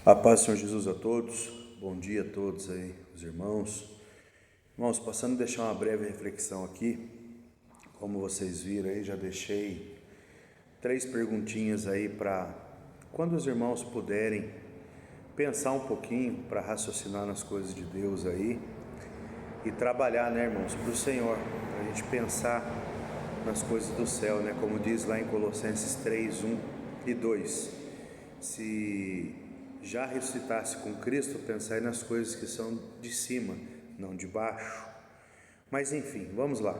A paz do Senhor Jesus a todos, bom dia a todos aí, os irmãos. Irmãos, passando a deixar uma breve reflexão aqui, como vocês viram aí, já deixei 3 perguntinhas aí para quando os irmãos puderem pensar um pouquinho, para raciocinar nas coisas de Deus aí e trabalhar, né, irmãos, para o Senhor, para a gente pensar nas coisas do céu, né, como diz lá em Colossenses 3, 1 e 2, se já ressuscitasse com Cristo, pensai nas coisas que são de cima, não de baixo. Mas enfim, vamos lá.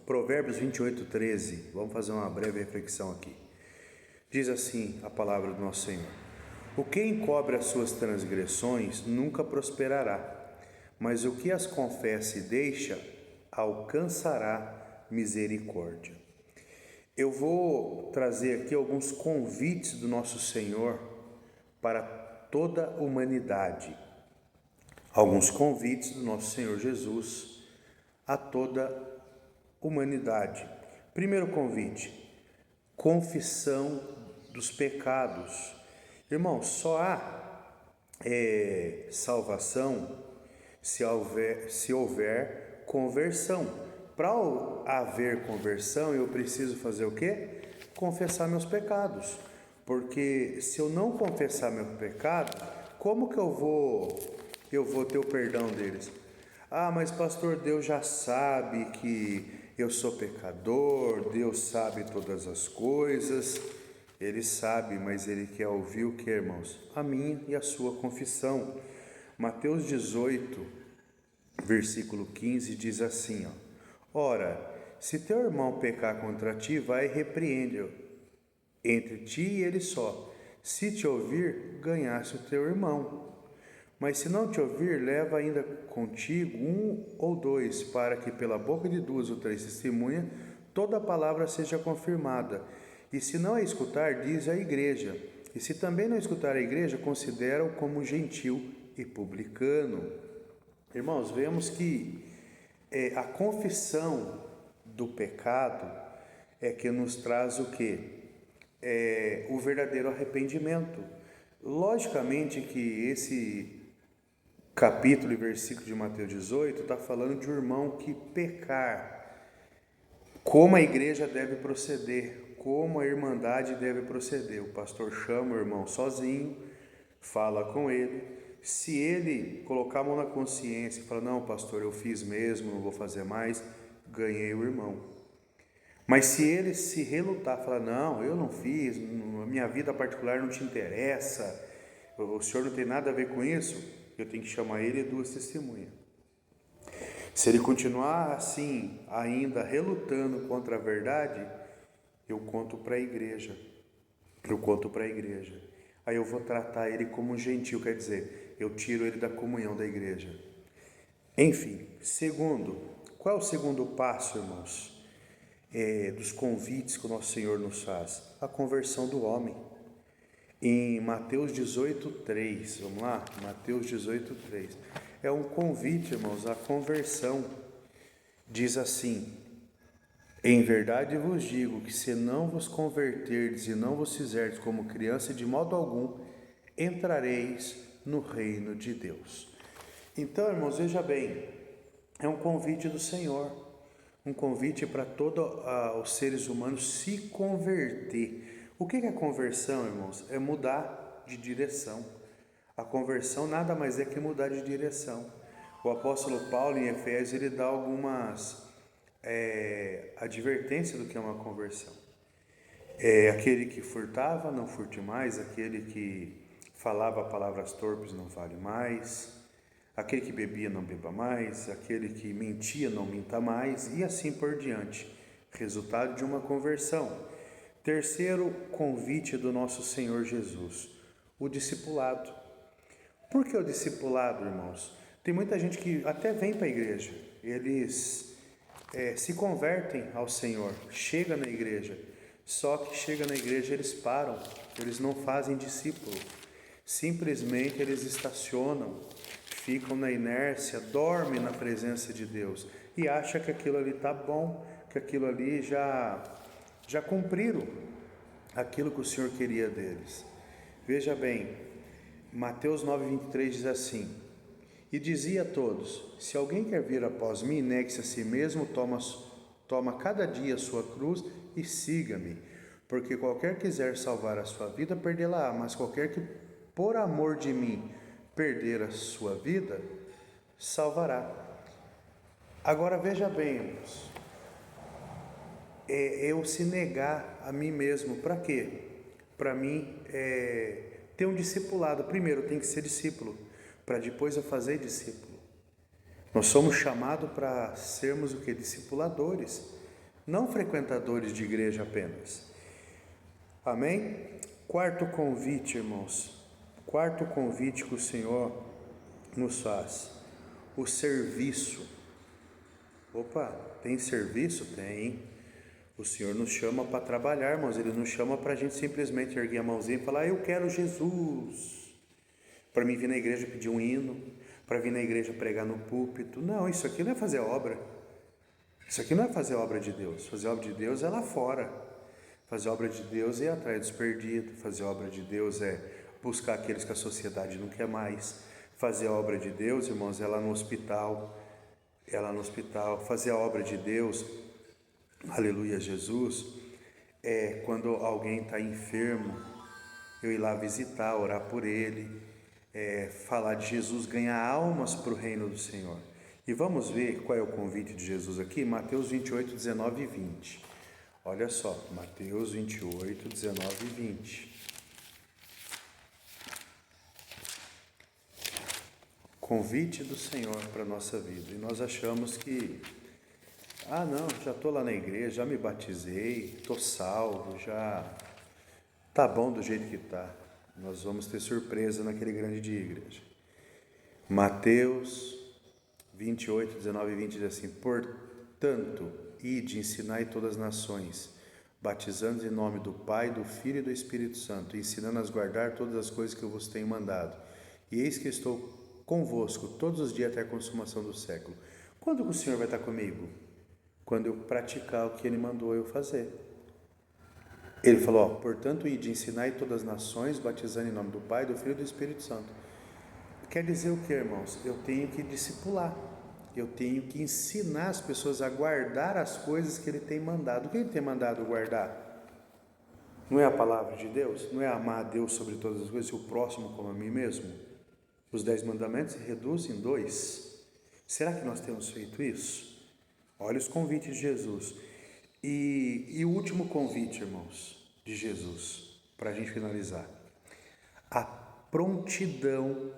Provérbios 28, 13. Vamos fazer uma breve reflexão aqui. Diz assim a palavra do nosso Senhor: o que encobre as suas transgressões nunca prosperará, mas o que as confessa e deixa alcançará misericórdia. Eu vou trazer aqui alguns convites do nosso Senhor para toda a humanidade. Alguns convites do nosso Senhor Jesus a toda a humanidade. Primeiro convite: confissão dos pecados. Irmãos, só há salvação se houver conversão. Para haver conversão, eu preciso fazer o quê? Confessar meus pecados. Porque se eu não confessar meu pecado, como que eu vou ter o perdão deles? Ah, mas pastor, Deus já sabe que eu sou pecador, Deus sabe todas as coisas. Ele sabe, mas Ele quer ouvir o que, irmãos? A minha e a sua confissão. Mateus 18, versículo 15 diz assim, ora, se teu irmão pecar contra ti, vai e repreende-o entre ti e ele só. Se te ouvir, ganhaste o teu irmão. Mas se não te ouvir, leva ainda contigo 1 ou 2, para que pela boca de 2 ou 3 testemunhas, toda a palavra seja confirmada. E se não a escutar, diz à igreja. E se também não escutar a igreja, considera-o como gentil e publicano. Irmãos, vemos que a confissão do pecado é que nos traz o quê? O verdadeiro arrependimento. Logicamente que esse capítulo e versículo de Mateus 18 está falando de um irmão que pecar, como a igreja deve proceder, como a irmandade deve proceder. O pastor chama o irmão sozinho, fala com ele. Se ele colocar a mão na consciência e falar, não, pastor, eu fiz mesmo, não vou fazer mais, ganhei o irmão. Mas se ele se relutar, falar, não, eu não fiz, a minha vida particular não te interessa, o senhor não tem nada a ver com isso, eu tenho que chamar ele e 2 testemunhas. Se ele continuar assim, ainda relutando contra a verdade, eu conto para a igreja. Aí eu vou tratar ele como um gentil, quer dizer, eu tiro ele da comunhão da igreja. Enfim, qual é o segundo passo, irmãos? Dos convites que o nosso Senhor nos faz, a conversão do homem. Em Mateus 18, 3, vamos lá? Mateus 18, 3. É um convite, irmãos, à conversão. Diz assim, em verdade vos digo que se não vos converterdes e não vos fizerdes como criança, de modo algum entrareis no reino de Deus. Então, irmãos, veja bem, é um convite do Senhor. Um convite para todos os seres humanos se converter. O que é conversão, irmãos? É mudar de direção. A conversão nada mais é que mudar de direção. O apóstolo Paulo, em Efésios, ele dá algumas advertências do que é uma conversão. Aquele que furtava, não furte mais. Aquele que falava palavras torpes, não fale mais. Aquele que bebia, não beba mais. Aquele que mentia, não minta mais. E assim por diante. Resultado de uma conversão. Terceiro convite do nosso Senhor Jesus. O discipulado. Por que o discipulado, irmãos? Tem muita gente que até vem para a igreja. Eles se convertem ao Senhor. Chega na igreja. Só que chega na igreja eles param. Eles não fazem discípulo. Simplesmente eles estacionam. Ficam na inércia, dormem na presença de Deus e acham que aquilo ali está bom, que aquilo ali já cumpriram aquilo que o Senhor queria deles. Veja bem, Mateus 9:23 diz assim: E dizia a todos: Se alguém quer vir após mim, negue-se a si mesmo, toma cada dia a sua cruz e siga-me. Porque qualquer que quiser salvar a sua vida, perdê-la-á, mas qualquer que por amor de mim perder a sua vida, salvará. Agora veja bem, irmãos, eu se negar a mim mesmo, para quê? Para mim ter um discipulado. Primeiro eu tenho que ser discípulo, para depois eu fazer discípulo. Nós somos chamados para sermos o que? Discipuladores, não frequentadores de igreja apenas. Amém? Quarto convite, irmãos. Quarto convite que o Senhor nos faz: o serviço. Opa, tem serviço? Tem. O Senhor nos chama para trabalhar, irmãos. Ele nos chama para a gente simplesmente erguer a mãozinha e falar: eu quero Jesus. Para mim vir na igreja pedir um hino, para vir na igreja pregar no púlpito. Não, isso aqui não é fazer obra. Isso aqui não é fazer obra de Deus. Fazer obra de Deus é lá fora. Fazer obra de Deus é ir atrás dos perdidos. Fazer obra de Deus é buscar aqueles que a sociedade não quer mais. Fazer a obra de Deus, irmãos, é lá no hospital. É lá no hospital. Fazer a obra de Deus, aleluia, Jesus, é quando alguém está enfermo, eu ir lá visitar, orar por ele, falar de Jesus, ganhar almas para o reino do Senhor. E vamos ver qual é o convite de Jesus aqui, Mateus 28, 19 e 20. Olha só, Mateus 28, 19 e 20. Convite do Senhor para a nossa vida. E nós achamos que, não, já estou lá na igreja, já me batizei, estou salvo, já tá bom do jeito que está. Nós vamos ter surpresa naquele grande dia, igreja. Mateus 28, 19 e 20 diz assim: Portanto, ide, ensinai todas as nações, batizando em nome do Pai, do Filho e do Espírito Santo, ensinando a guardar todas as coisas que eu vos tenho mandado. E eis que estou convosco todos os dias até a consumação do século. Quando o Senhor vai estar comigo? Quando eu praticar o que Ele mandou eu fazer. Ele falou, portanto, ide, ensinai todas as nações, batizando em nome do Pai, do Filho e do Espírito Santo. Quer dizer o que, irmãos? Eu tenho que discipular. Eu tenho que ensinar as pessoas a guardar as coisas que Ele tem mandado. O que Ele tem mandado guardar? Não é a palavra de Deus? Não é amar a Deus sobre todas as coisas e o próximo como a mim mesmo? Os 10 mandamentos se reduzem em 2. Será que nós temos feito isso? Olha os convites de Jesus. E o último convite, irmãos, de Jesus, para a gente finalizar: a prontidão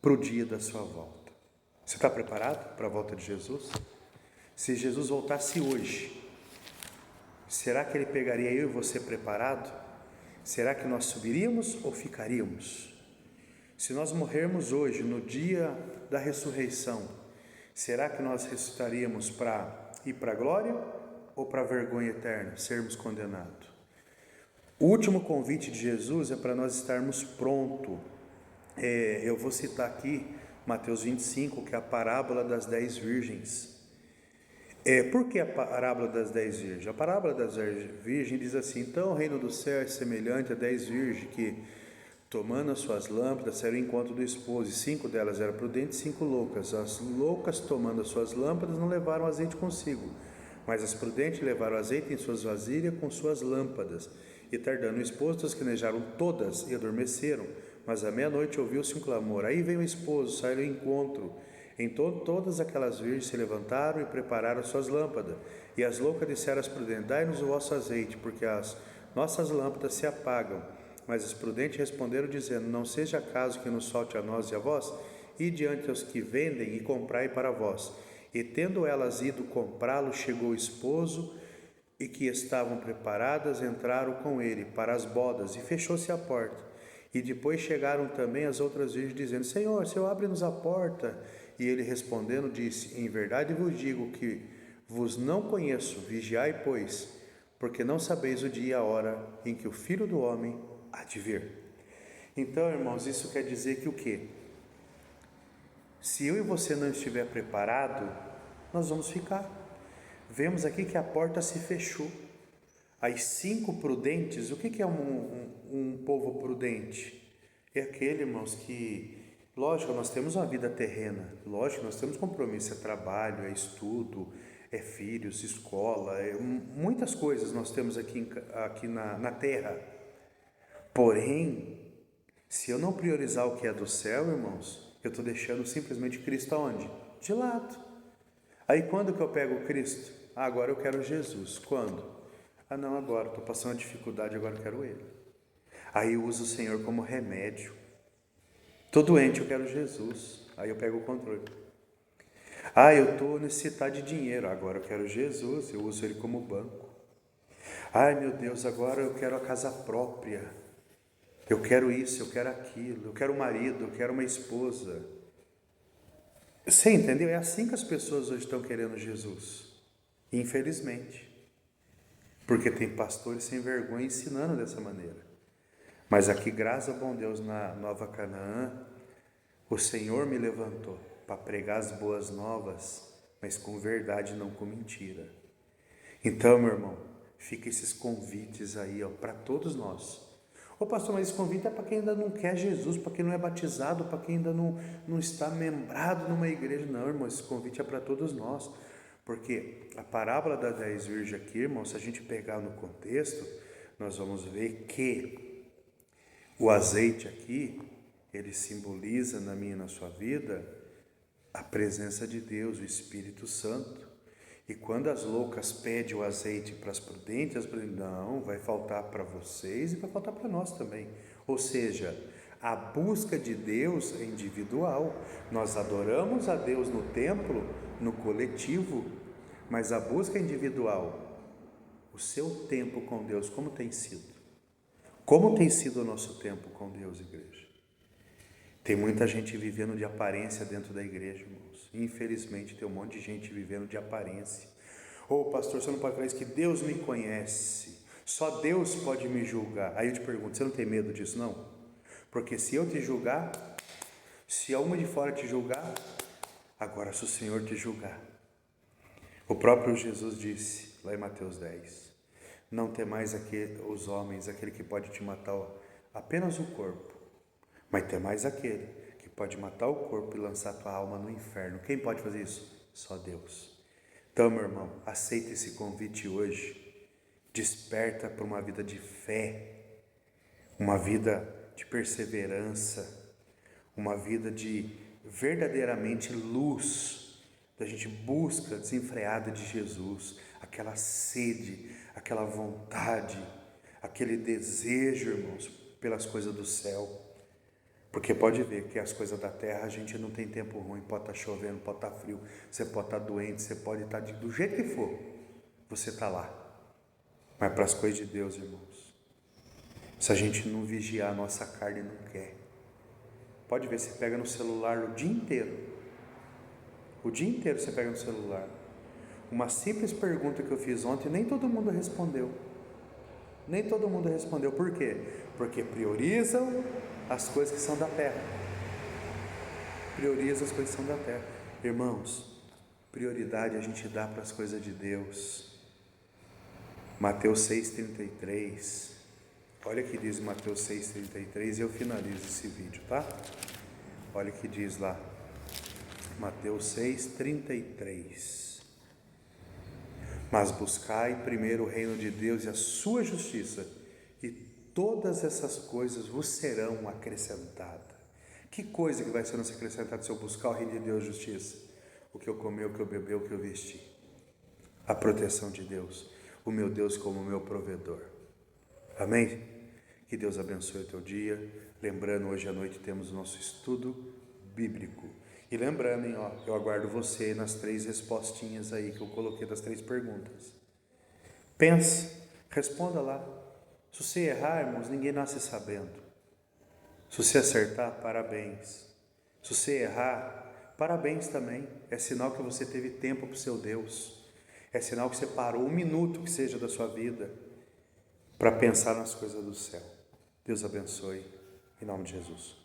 para o dia da sua volta. Você está preparado para a volta de Jesus? Se Jesus voltasse hoje, será que Ele pegaria eu e você preparado? Será que nós subiríamos ou ficaríamos? Se nós morrermos hoje, no dia da ressurreição, será que nós ressuscitaríamos para ir para a glória ou para a vergonha eterna, sermos condenados? O último convite de Jesus é para nós estarmos prontos. Eu vou citar aqui Mateus 25, que é a parábola das 10 virgens. Por que a parábola das 10 virgens? A parábola das 10 virgens diz assim: então o reino do céu é semelhante a 10 virgens que, tomando as suas lâmpadas, saíram ao encontro do esposo, e 5 delas eram prudentes e 5 loucas. As loucas, tomando as suas lâmpadas, não levaram azeite consigo, mas as prudentes levaram azeite em suas vasilhas com suas lâmpadas. E tardando o esposo, transcanejaram todas e adormeceram. Mas à meia-noite ouviu-se um clamor. Aí veio o esposo, saiu ao encontro. Então todas aquelas virgens se levantaram e prepararam as suas lâmpadas. E as loucas disseram às prudentes: dai-nos o vosso azeite, porque as nossas lâmpadas se apagam. Mas as prudentes responderam, dizendo: não seja caso que nos falte a nós e a vós? E diante aos que vendem e comprai para vós. E tendo elas ido comprá-lo, chegou o esposo, e que estavam preparadas entraram com ele para as bodas, e fechou-se a porta. E depois chegaram também as outras virgens, dizendo: Senhor, abre-nos a porta. E ele respondendo disse: em verdade vos digo que vos não conheço, vigiai, pois, porque não sabeis o dia e a hora em que o Filho do Homem há de vir. Então, irmãos, isso quer dizer que o quê? Se eu e você não estiver preparado, nós vamos ficar. Vemos aqui que a porta se fechou. As 5 prudentes, o que é um povo prudente? é aquele, irmãos, que, lógico, nós temos uma vida terrena, lógico, nós temos compromisso, é trabalho, é estudo, é filhos, escola, muitas coisas nós temos aqui na terra. Porém, se eu não priorizar o que é do céu, irmãos, eu estou deixando simplesmente Cristo aonde? De lado. Aí quando que eu pego Cristo? Agora eu quero Jesus. Quando? Não, agora, estou passando dificuldade, agora eu quero Ele. Aí eu uso o Senhor como remédio. Estou doente, eu quero Jesus. Aí eu pego o controle. Eu estou necessitado de dinheiro, agora eu quero Jesus, eu uso Ele como banco. Meu Deus, agora eu quero a casa própria. Eu quero isso, eu quero aquilo, eu quero um marido, eu quero uma esposa. Você entendeu? É assim que as pessoas hoje estão querendo Jesus. Infelizmente. Porque tem pastores sem vergonha ensinando dessa maneira. Mas aqui, graças ao bom Deus, na Nova Canaã, o Senhor me levantou para pregar as boas novas, mas com verdade, não com mentira. Então, meu irmão, fica esses convites aí, para todos nós. Pastor, mas esse convite é para quem ainda não quer Jesus, para quem não é batizado, para quem ainda não está membrado numa igreja. Não, irmão, esse convite é para todos nós. Porque a parábola das 10 virgens aqui, irmão, se a gente pegar no contexto, nós vamos ver que o azeite aqui, ele simboliza na minha e na sua vida a presença de Deus, o Espírito Santo. E quando as loucas pedem o azeite para as prudentes, as prudentes, não, vai faltar para vocês e vai faltar para nós também. Ou seja, a busca de Deus é individual. Nós adoramos a Deus no templo, no coletivo, mas a busca é individual. O seu tempo com Deus, como tem sido? Como tem sido o nosso tempo com Deus, igreja? Tem muita gente vivendo de aparência dentro da igreja, irmãos. Infelizmente, tem um monte de gente vivendo de aparência. Pastor, você não pode falar isso, que Deus me conhece. Só Deus pode me julgar. Aí eu te pergunto, você não tem medo disso, não? Porque se eu te julgar, se alguma de fora te julgar, agora se o Senhor te julgar. O próprio Jesus disse, lá em Mateus 10, não temais os homens, aquele que pode te matar apenas o corpo, mas temais aquele que pode matar o corpo e lançar a tua alma no inferno. Quem pode fazer isso? Só Deus. Então, meu irmão, aceita esse convite hoje. Desperta para uma vida de fé, uma vida de perseverança, uma vida de verdadeiramente luz. A gente busca desenfreada de Jesus, aquela sede, aquela vontade, aquele desejo, irmãos, pelas coisas do céu. Porque pode ver que as coisas da terra a gente não tem tempo ruim, pode estar chovendo, pode estar frio, você pode estar doente, você pode estar do jeito que for, você está lá. Mas para as coisas de Deus, irmãos, se a gente não vigiar, a nossa carne não quer. Pode ver, você pega no celular o dia inteiro você pega no celular. Uma simples pergunta que eu fiz ontem, nem todo mundo respondeu. Por quê? Porque priorizam as coisas que são da terra. Irmãos, prioridade a gente dá para as coisas de Deus. Mateus 6,33. Olha o que diz Mateus 6,33 e eu finalizo esse vídeo, tá? Olha o que diz lá. Mateus 6,33. Mas buscai primeiro o reino de Deus e a sua justiça, e todas essas coisas vos serão acrescentadas. Que coisa que vai ser nos acrescentada se eu buscar o reino de Deus e a justiça? O que eu comer, o que eu beber, o que eu vestir. A proteção de Deus, o meu Deus como meu provedor. Amém? Que Deus abençoe o teu dia. Lembrando, hoje à noite temos o nosso estudo bíblico. E lembrando, eu aguardo você nas 3 respostinhas aí que eu coloquei das 3 perguntas. Pense, responda lá. Se você errar, irmãos, ninguém nasce sabendo. Se você acertar, parabéns. Se você errar, parabéns também. É sinal que você teve tempo para o seu Deus. É sinal que você parou 1 minuto que seja da sua vida para pensar nas coisas do céu. Deus abençoe. Em nome de Jesus.